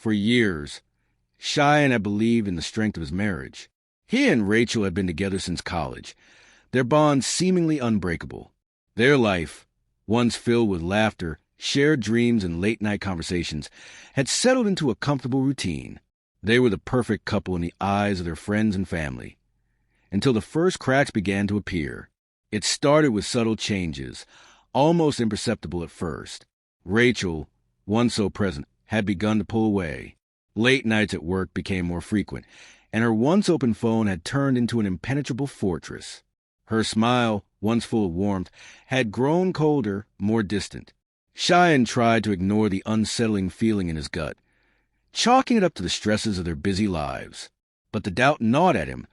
For years, Shayaan had believed in the strength of his marriage. He and Rachel had been together since college, their bond seemingly unbreakable. Their life, once filled with laughter, shared dreams, and late-night conversations, had settled into a comfortable routine. They were the perfect couple in the eyes of their friends and family. Until the first cracks began to appear. It started with subtle changes, almost imperceptible at first. Rachel, once so present, had begun to pull away. Late nights at work became more frequent, and her once open phone had turned into an impenetrable fortress. Her smile, once full of warmth, had grown colder, more distant. Shayaan tried to ignore the unsettling feeling in his gut, chalking it up to the stresses of their busy lives. But the doubt gnawed at him,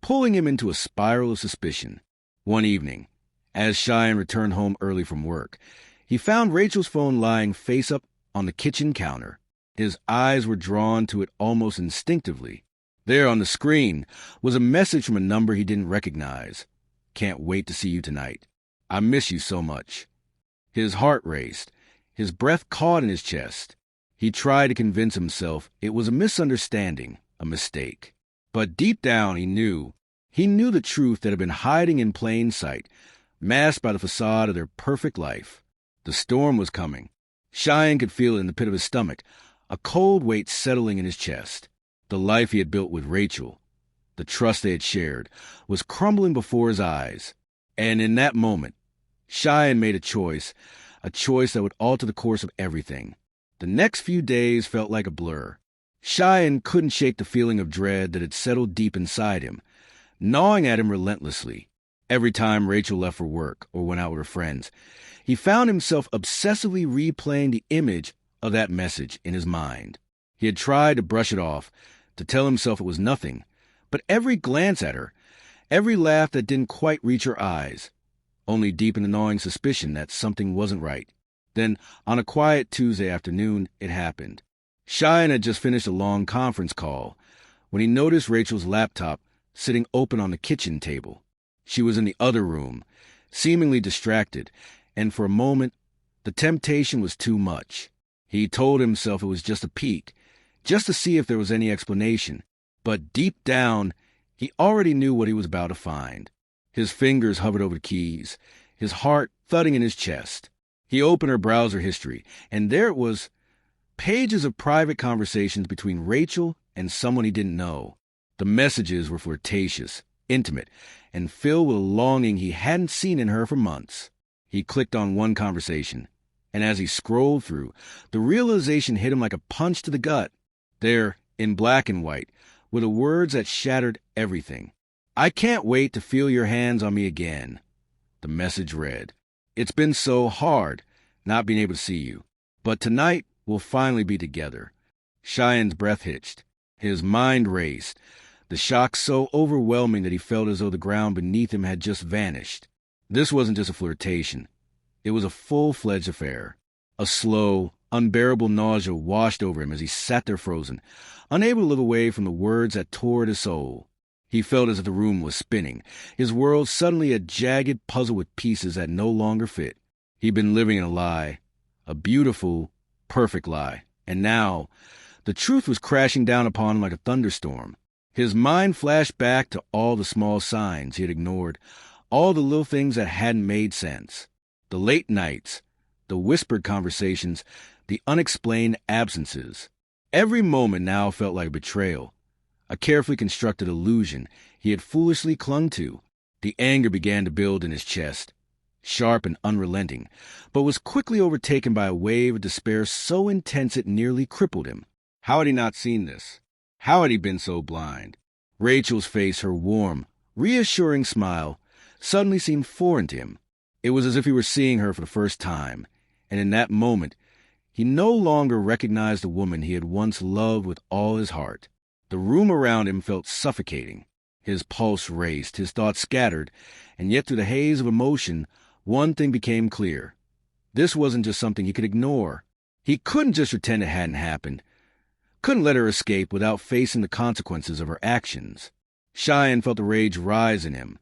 pulling him into a spiral of suspicion. One evening, as Shayaan returned home early from work, he found Rachel's phone lying face up on the kitchen counter. His eyes were drawn to it almost instinctively. There on the screen was a message from a number he didn't recognize. "Can't wait to see you tonight. I miss you so much." His heart raced. His breath caught in his chest. He tried to convince himself it was a misunderstanding, a mistake. But deep down he knew the truth that had been hiding in plain sight, masked by the facade of their perfect life. The storm was coming. Shayaan could feel it in the pit of his stomach, a cold weight settling in his chest. The life he had built with Rachel, the trust they had shared, was crumbling before his eyes. And in that moment, Shayaan made a choice that would alter the course of everything. The next few days felt like a blur. Shayaan couldn't shake the feeling of dread that had settled deep inside him, gnawing at him relentlessly. Every time Rachel left for work or went out with her friends, he found himself obsessively replaying the image of that message in his mind. He had tried to brush it off, to tell himself it was nothing, but every glance at her, every laugh that didn't quite reach her eyes, only deepened the gnawing suspicion that something wasn't right. Then, on a quiet Tuesday afternoon, it happened. Shayaan had just finished a long conference call when he noticed Rachel's laptop sitting open on the kitchen table. She was in the other room, seemingly distracted, and for a moment, the temptation was too much. He told himself it was just a peek, just to see if there was any explanation. But deep down, he already knew what he was about to find. His fingers hovered over the keys, his heart thudding in his chest. He opened her browser history, and there it was, pages of private conversations between Rachel and someone he didn't know. The messages were flirtatious, intimate, and filled with a longing he hadn't seen in her for months. He clicked on one conversation, and as he scrolled through, the realization hit him like a punch to the gut. There, in black and white, were the words that shattered everything. "I can't wait to feel your hands on me again." The message read, "It's been so hard not being able to see you, but tonight we'll finally be together." Shayaan's breath hitched. His mind raced, the shock so overwhelming that he felt as though the ground beneath him had just vanished. This wasn't just a flirtation. It was a full-fledged affair. A slow, unbearable nausea washed over him as he sat there frozen, unable to look away from the words that tore at his soul. He felt as if the room was spinning, his world suddenly a jagged puzzle with pieces that no longer fit. He'd been living in a lie, a beautiful, perfect lie, and now the truth was crashing down upon him like a thunderstorm. His mind flashed back to all the small signs he had ignored, all the little things that hadn't made sense. The late nights, the whispered conversations, the unexplained absences. Every moment now felt like a betrayal, a carefully constructed illusion he had foolishly clung to. The anger began to build in his chest, sharp and unrelenting, but was quickly overtaken by a wave of despair so intense it nearly crippled him. How had he not seen this? How had he been so blind? Rachel's face, her warm, reassuring smile, suddenly seemed foreign to him. It was as if he were seeing her for the first time, and in that moment, he no longer recognized the woman he had once loved with all his heart. The room around him felt suffocating. His pulse raced, his thoughts scattered, and yet through the haze of emotion, one thing became clear. This wasn't just something he could ignore. He couldn't just pretend it hadn't happened. Couldn't let her escape without facing the consequences of her actions. Shayaan felt the rage rise in him.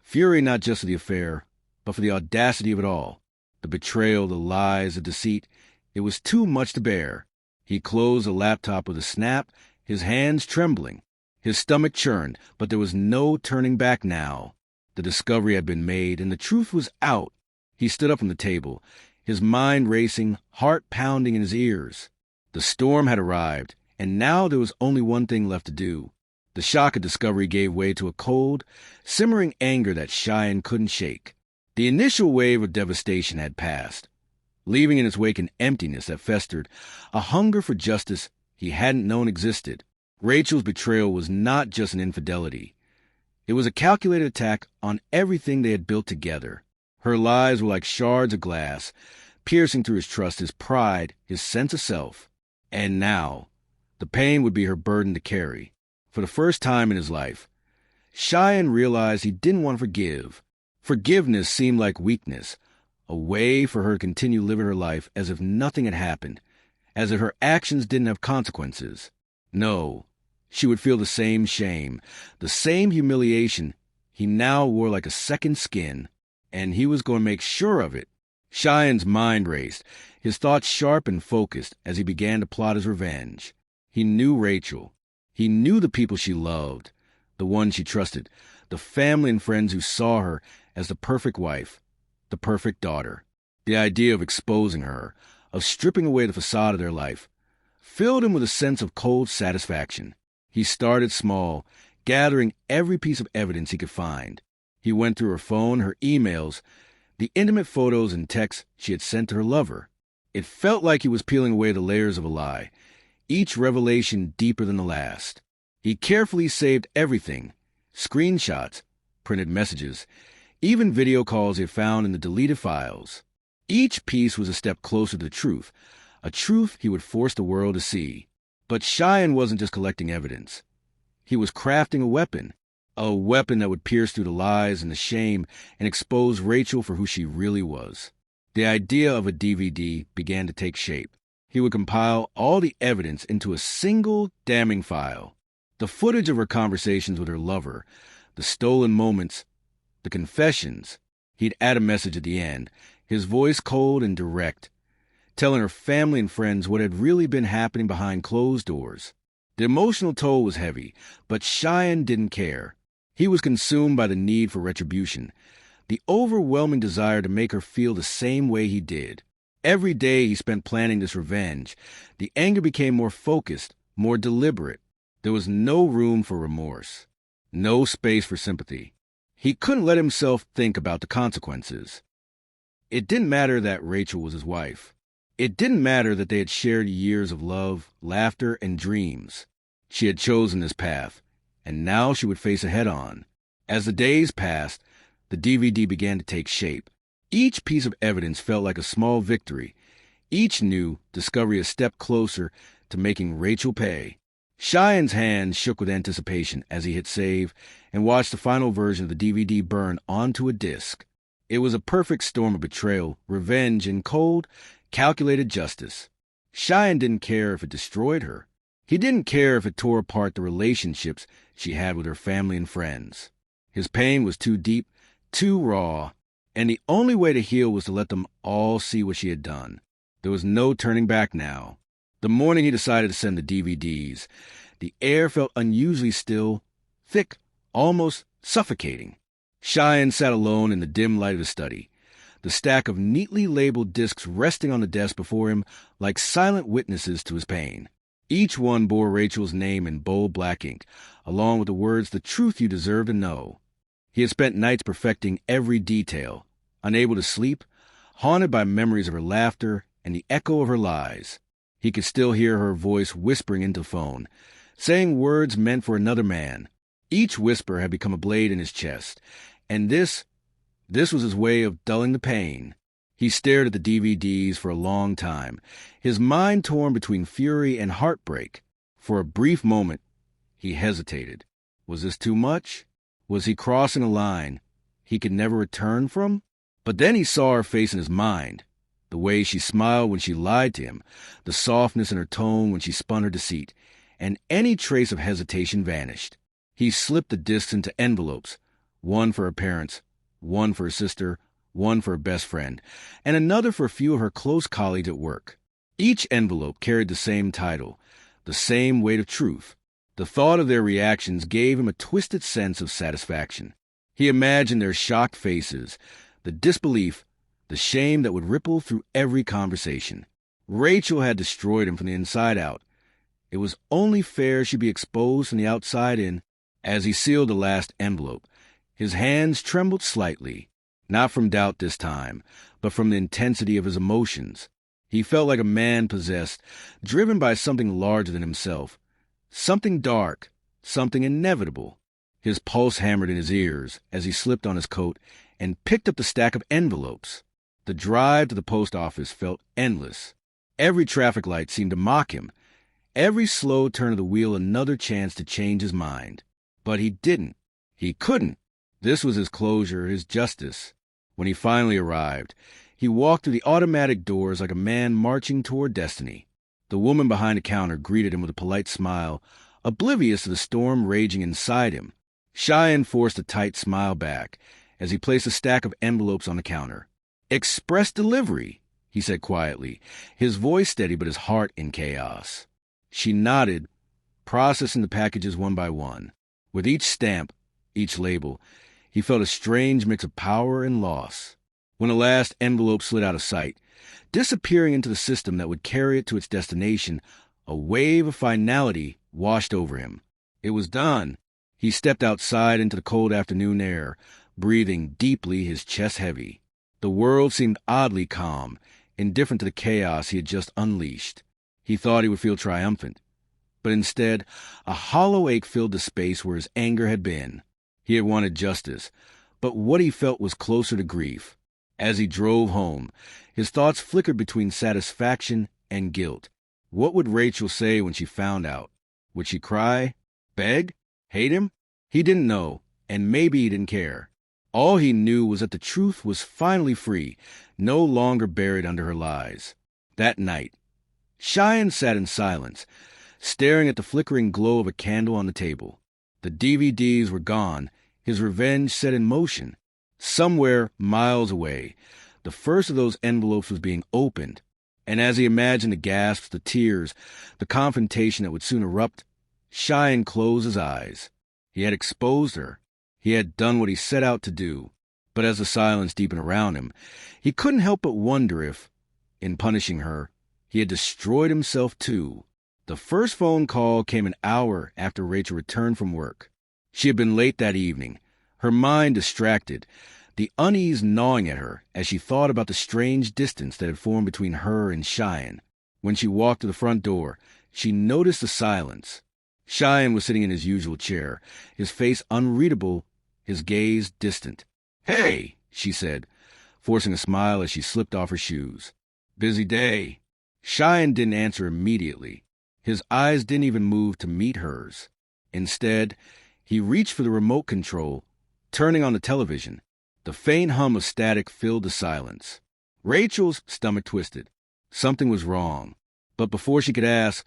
Fury not just for the affair, but for the audacity of it all. The betrayal, the lies, the deceit. It was too much to bear. He closed the laptop with a snap, his hands trembling. His stomach churned, but there was no turning back now. The discovery had been made, and the truth was out. He stood up from the table, his mind racing, heart pounding in his ears. The storm had arrived, and now there was only one thing left to do. The shock of discovery gave way to a cold, simmering anger that Shayaan couldn't shake. The initial wave of devastation had passed, leaving in its wake an emptiness that festered, a hunger for justice he hadn't known existed. Rachel's betrayal was not just an infidelity. It was a calculated attack on everything they had built together. Her lies were like shards of glass, piercing through his trust, his pride, his sense of self. And now, the pain would be her burden to carry. For the first time in his life, Shayaan realized he didn't want to forgive. Forgiveness seemed like weakness, a way for her to continue living her life as if nothing had happened, as if her actions didn't have consequences. No, she would feel the same shame, the same humiliation he now wore like a second skin, and he was going to make sure of it. Shayaan's mind raced, his thoughts sharp and focused as he began to plot his revenge. He knew Rachel. He knew the people she loved, the ones she trusted, the family and friends who saw her as the perfect wife, the perfect daughter. The idea of exposing her, of stripping away the facade of their life, filled him with a sense of cold satisfaction. He started small, gathering every piece of evidence he could find. He went through her phone, her emails, the intimate photos and texts she had sent to her lover. It felt like he was peeling away the layers of a lie, each revelation deeper than the last. He carefully saved everything, screenshots, printed messages, even video calls he had found in the deleted files. Each piece was a step closer to the truth, a truth he would force the world to see. But Shayaan wasn't just collecting evidence. He was crafting a weapon that would pierce through the lies and the shame and expose Rachel for who she really was. The idea of a DVD began to take shape. He would compile all the evidence into a single damning file. The footage of her conversations with her lover, the stolen moments, the confessions. He'd add a message at the end, his voice cold and direct, telling her family and friends what had really been happening behind closed doors. The emotional toll was heavy, but Shayaan didn't care. He was consumed by the need for retribution, the overwhelming desire to make her feel the same way he did. Every day he spent planning this revenge, the anger became more focused, more deliberate. There was no room for remorse, no space for sympathy. He couldn't let himself think about the consequences. It didn't matter that Rachel was his wife. It didn't matter that they had shared years of love, laughter, and dreams. She had chosen this path, and now she would face it head-on. As the days passed, the DVD began to take shape. Each piece of evidence felt like a small victory. Each new discovery a step closer to making Rachel pay. Shayaan's hands shook with anticipation as he hit save and watched the final version of the DVD burn onto a disc. It was a perfect storm of betrayal, revenge, and cold, calculated justice. Shayaan didn't care if it destroyed her. He didn't care if it tore apart the relationships she had with her family and friends. His pain was too deep, too raw, and the only way to heal was to let them all see what she had done. There was no turning back now. The morning he decided to send the DVDs, the air felt unusually still, thick, almost suffocating. Shayaan sat alone in the dim light of his study, the stack of neatly labeled discs resting on the desk before him like silent witnesses to his pain. Each one bore Rachel's name in bold black ink, along with the words, "The truth you deserve to know." He had spent nights perfecting every detail, unable to sleep, haunted by memories of her laughter and the echo of her lies. He could still hear her voice whispering into the phone, saying words meant for another man. Each whisper had become a blade in his chest, and this was his way of dulling the pain. He stared at the DVDs for a long time, his mind torn between fury and heartbreak. For a brief moment, he hesitated. Was this too much? Was he crossing a line he could never return from? But then he saw her face in his mind, the way she smiled when she lied to him, the softness in her tone when she spun her deceit, and any trace of hesitation vanished. He slipped the discs into envelopes, one for her parents, one for her sister, one for her best friend, and another for a few of her close colleagues at work. Each envelope carried the same title, the same weight of truth. The thought of their reactions gave him a twisted sense of satisfaction. He imagined their shocked faces, the disbelief, the shame that would ripple through every conversation. Rachel had destroyed him from the inside out. It was only fair she be exposed from the outside in. As he sealed the last envelope, his hands trembled slightly, not from doubt this time, but from the intensity of his emotions. He felt like a man possessed, driven by something larger than himself, something dark, something inevitable. His pulse hammered in his ears as he slipped on his coat and picked up the stack of envelopes. The drive to the post office felt endless. Every traffic light seemed to mock him. Every slow turn of the wheel another chance to change his mind. But he didn't. He couldn't. This was his closure, his justice. When he finally arrived, he walked through the automatic doors like a man marching toward destiny. The woman behind the counter greeted him with a polite smile, oblivious to the storm raging inside him. Shayaan forced a tight smile back as he placed a stack of envelopes on the counter. "Express delivery," he said quietly, his voice steady but his heart in chaos. She nodded, processing the packages one by one. With each stamp, each label, he felt a strange mix of power and loss. When the last envelope slid out of sight, disappearing into the system that would carry it to its destination, a wave of finality washed over him. It was done. He stepped outside into the cold afternoon air, breathing deeply, his chest heavy. The world seemed oddly calm, indifferent to the chaos he had just unleashed. He thought he would feel triumphant. But instead, a hollow ache filled the space where his anger had been. He had wanted justice, but what he felt was closer to grief. As he drove home, his thoughts flickered between satisfaction and guilt. What would Rachel say when she found out? Would she cry? Beg? Hate him? He didn't know, and maybe he didn't care. All he knew was that the truth was finally free, no longer buried under her lies. That night, Shayaan sat in silence, staring at the flickering glow of a candle on the table. The DVDs were gone, his revenge set in motion. Somewhere, miles away, the first of those envelopes was being opened, and as he imagined the gasps, the tears, the confrontation that would soon erupt, Shayaan closed his eyes. He had exposed her. He had done what he set out to do. But as the silence deepened around him, he couldn't help but wonder if, in punishing her, he had destroyed himself too. The first phone call came an hour after Rachel returned from work. She had been late that evening, her mind distracted, the unease gnawing at her as she thought about the strange distance that had formed between her and Shayaan. When she walked to the front door, she noticed the silence. Shayaan was sitting in his usual chair, his face unreadable, his gaze distant. "Hey," she said, forcing a smile as she slipped off her shoes. "Busy day." Shayaan didn't answer immediately. His eyes didn't even move to meet hers. Instead, he reached for the remote control, turning on the television. The faint hum of static filled the silence. Rachel's stomach twisted. Something was wrong. But before she could ask,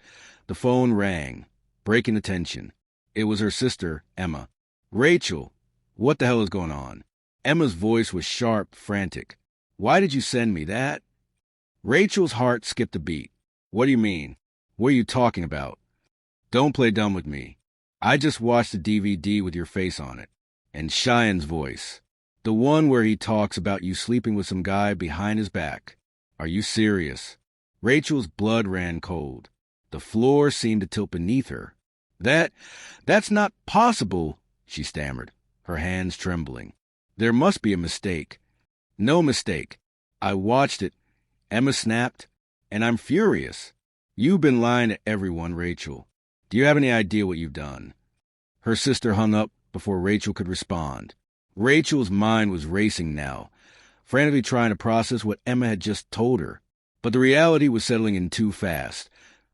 the phone rang, breaking the tension. It was her sister, Emma. "Rachel, what the hell is going on?" Emma's voice was sharp, frantic. "Why did you send me that?" Rachel's heart skipped a beat. "What do you mean? What are you talking about?" "Don't play dumb with me. I just watched the DVD with your face on it." And Shayaan's voice. "The one where he talks about you sleeping with some guy behind his back. Are you serious?" Rachel's blood ran cold. The floor seemed to tilt beneath her. That's not possible," she stammered, her hands trembling. "There must be a mistake." "No mistake. I watched it," Emma snapped, "and I'm furious. You've been lying to everyone, Rachel. Do you have any idea what you've done?" Her sister hung up before Rachel could respond. Rachel's mind was racing now, frantically trying to process what Emma had just told her. But the reality was settling in too fast,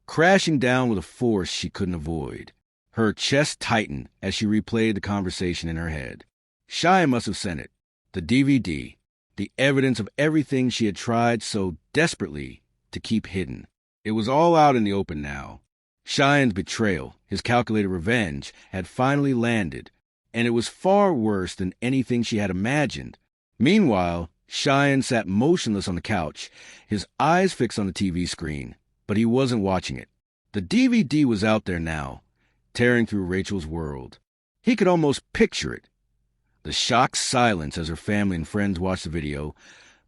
crashing down with a force she couldn't avoid. Her chest tightened as she replayed the conversation in her head. Shayaan must have sent it. The DVD. The evidence of everything she had tried so desperately to keep hidden. It was all out in the open now. Shayaan's betrayal, his calculated revenge, had finally landed, and it was far worse than anything she had imagined. Meanwhile, Shayaan sat motionless on the couch, his eyes fixed on the TV screen. but he wasn't watching it. The DVD was out there now, tearing through Rachel's world. He could almost picture it. The shocked silence as her family and friends watched the video,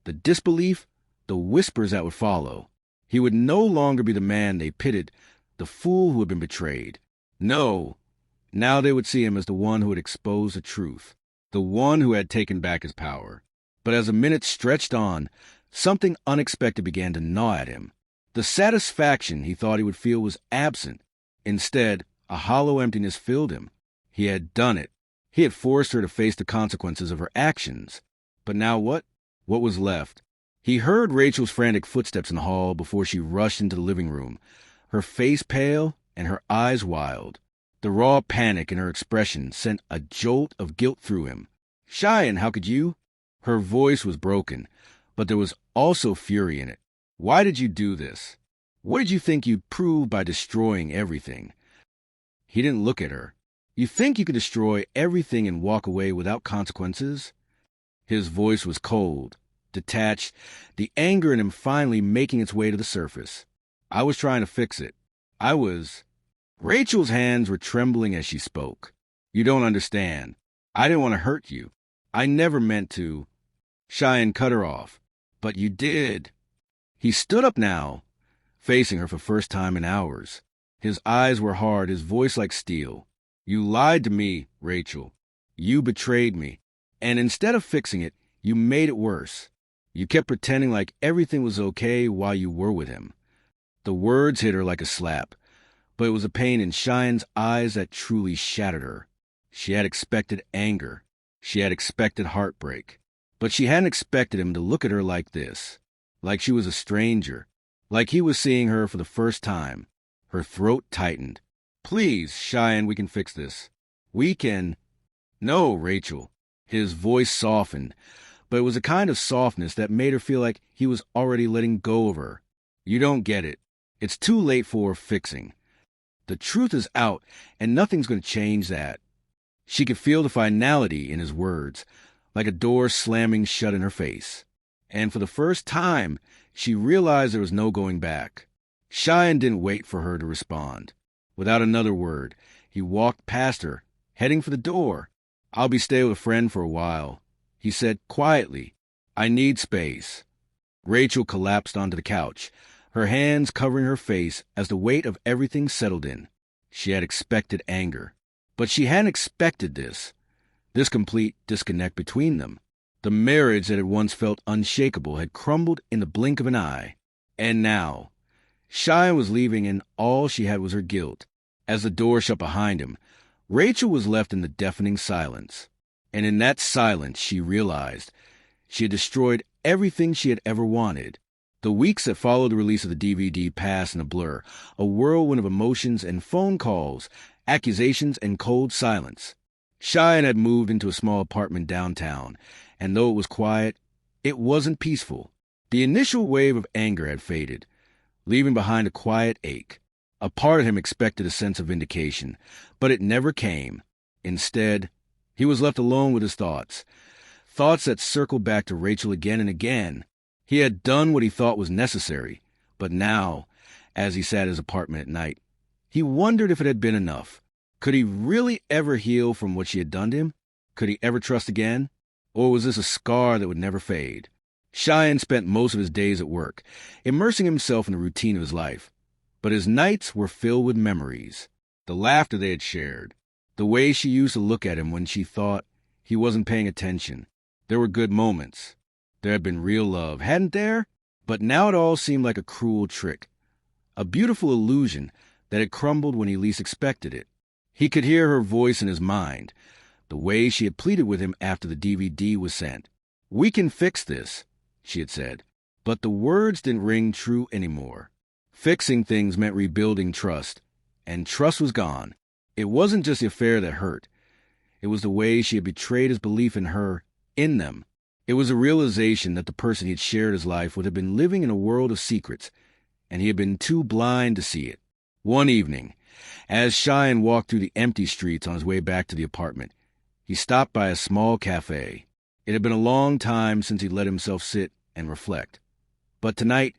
the disbelief, the whispers that would follow. He would no longer be the man they pitied, the fool who had been betrayed. No, now they would see him as the one who had exposed the truth, the one who had taken back his power. But as the minutes stretched on, something unexpected began to gnaw at him. The satisfaction he thought he would feel was absent. Instead, a hollow emptiness filled him. He had done it. He had forced her to face the consequences of her actions. But now what? What was left? He heard Rachel's frantic footsteps in the hall before she rushed into the living room, her face pale and her eyes wild. The raw panic in her expression sent a jolt of guilt through him. "Shayaan, how could you?" Her voice was broken, but there was also fury in it. "Why did you do this? What did you think you'd prove by destroying everything?" He didn't look at her. "You think you could destroy everything and walk away without consequences?" His voice was cold, detached, the anger in him finally making its way to the surface. "I was trying to fix it. I was..." Rachel's hands were trembling as she spoke. "You don't understand. I didn't want to hurt you. I never meant to..." Shayaan cut her off. "But you did." He stood up now, facing her for the first time in hours. His eyes were hard, his voice like steel. "You lied to me, Rachel. You betrayed me. And instead of fixing it, you made it worse. You kept pretending like everything was okay while you were with him." The words hit her like a slap, but it was a pain in Shayaan's eyes that truly shattered her. She had expected anger. She had expected heartbreak. But she hadn't expected him to look at her like this, like she was a stranger, like he was seeing her for the first time. Her throat tightened. "Please, Shayaan, we can fix this. We can..." "No, Rachel." His voice softened, but it was a kind of softness that made her feel like he was already letting go of her. "You don't get it. It's too late for fixing. The truth is out, and nothing's going to change that." She could feel the finality in his words, like a door slamming shut in her face. And for the first time, she realized there was no going back. Shayaan didn't wait for her to respond. Without another word, he walked past her, heading for the door. "I'll be staying with a friend for a while," he said quietly. "I need space." Rachel collapsed onto the couch, her hands covering her face as the weight of everything settled in. She had expected anger, but she hadn't expected this complete disconnect between them. The marriage that had once felt unshakable had crumbled in the blink of an eye. And now, Shayaan was leaving and all she had was her guilt. As the door shut behind him, Rachel was left in the deafening silence. And in that silence, she realized she had destroyed everything she had ever wanted. The weeks that followed the release of the DVD passed in a blur, a whirlwind of emotions and phone calls, accusations and cold silence. Shayaan had moved into a small apartment downtown, and though it was quiet, it wasn't peaceful. The initial wave of anger had faded, leaving behind a quiet ache. A part of him expected a sense of vindication, but it never came. Instead, he was left alone with his thoughts that circled back to Rachel again and again. He had done what he thought was necessary, but now, as he sat in his apartment at night, he wondered if it had been enough. Could he really ever heal from what she had done to him? Could he ever trust again? Or was this a scar that would never fade? Shayaan spent most of his days at work, immersing himself in the routine of his life. But his nights were filled with memories. The laughter they had shared. The way she used to look at him when she thought he wasn't paying attention. There were good moments. There had been real love, hadn't there? But now it all seemed like a cruel trick. A beautiful illusion that had crumbled when he least expected it. He could hear her voice in his mind, the way she had pleaded with him after the DVD was sent. "We can fix this," she had said. But the words didn't ring true anymore. Fixing things meant rebuilding trust, and trust was gone. It wasn't just the affair that hurt. It was the way she had betrayed his belief in her, in them. It was a realization that the person he had shared his life with had been living in a world of secrets, and he had been too blind to see it. One evening, as Shayaan walked through the empty streets on his way back to the apartment, he stopped by a small cafe. It had been a long time since he let himself sit and reflect. But tonight,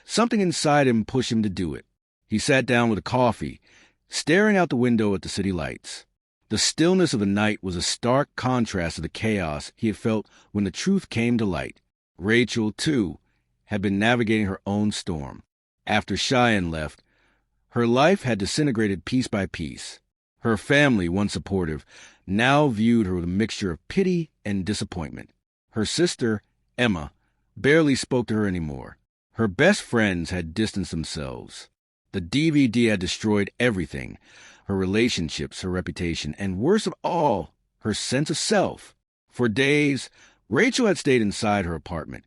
something inside him pushed him to do it. He sat down with a coffee, staring out the window at the city lights. The stillness of the night was a stark contrast to the chaos he had felt when the truth came to light. Rachel, too, had been navigating her own storm. After Shayaan left, her life had disintegrated piece by piece. Her family, once supportive, now viewed her with a mixture of pity and disappointment. Her sister, Emma, barely spoke to her anymore. Her best friends had distanced themselves. The DVD had destroyed everything: her relationships, her reputation, and worst of all, her sense of self. For days, Rachel had stayed inside her apartment,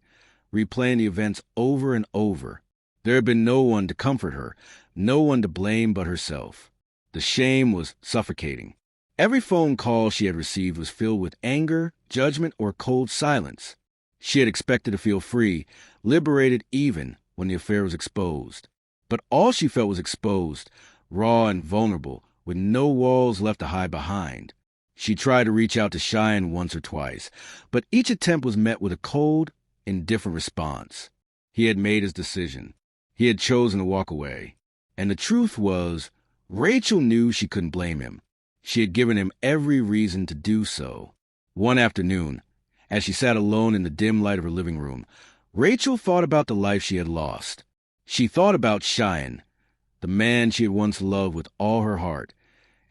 replaying the events over and over. There had been no one to comfort her, no one to blame but herself. The shame was suffocating. Every phone call she had received was filled with anger, judgment, or cold silence. She had expected to feel free, liberated even when the affair was exposed. But all she felt was exposed, raw and vulnerable, with no walls left to hide behind. She tried to reach out to Shayaan once or twice, but each attempt was met with a cold, indifferent response. He had made his decision. He had chosen to walk away. And the truth was, Rachel knew she couldn't blame him. She had given him every reason to do so. One afternoon, as she sat alone in the dim light of her living room, Rachel thought about the life she had lost. She thought about Shayaan, the man she had once loved with all her heart,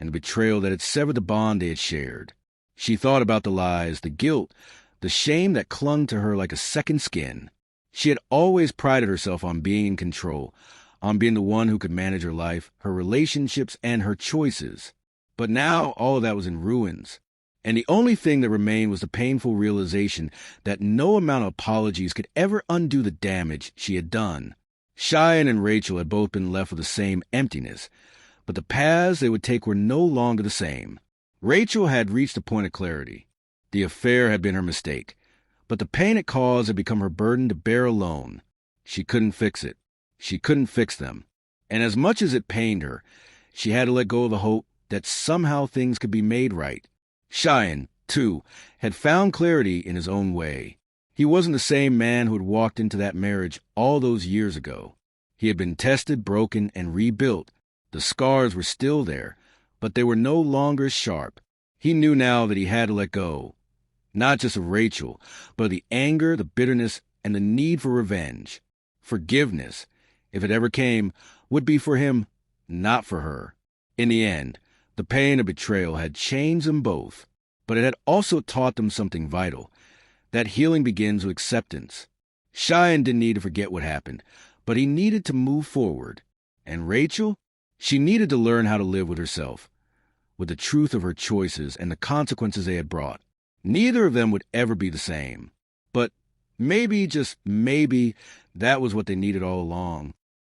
and the betrayal that had severed the bond they had shared. She thought about the lies, the guilt, the shame that clung to her like a second skin. She had always prided herself on being in control, on being the one who could manage her life, her relationships, and her choices. But now all of that was in ruins. And the only thing that remained was the painful realization that no amount of apologies could ever undo the damage she had done. Shayaan and Rachel had both been left with the same emptiness, but the paths they would take were no longer the same. Rachel had reached a point of clarity. The affair had been her mistake, but the pain it caused had become her burden to bear alone. She couldn't fix it. She couldn't fix them. And as much as it pained her, she had to let go of the hope that somehow things could be made right. Shayaan, too, had found clarity in his own way. He wasn't the same man who had walked into that marriage all those years ago. He had been tested, broken, and rebuilt. The scars were still there, but they were no longer sharp. He knew now that he had to let go, not just of Rachel, but of the anger, the bitterness, and the need for revenge. Forgiveness, if it ever came, would be for him, not for her. In the end, the pain of betrayal had changed them both, but it had also taught them something vital, that healing begins with acceptance. Shayaan didn't need to forget what happened, but he needed to move forward. And Rachel? She needed to learn how to live with herself, with the truth of her choices and the consequences they had brought. Neither of them would ever be the same. But maybe, just maybe, that was what they needed all along.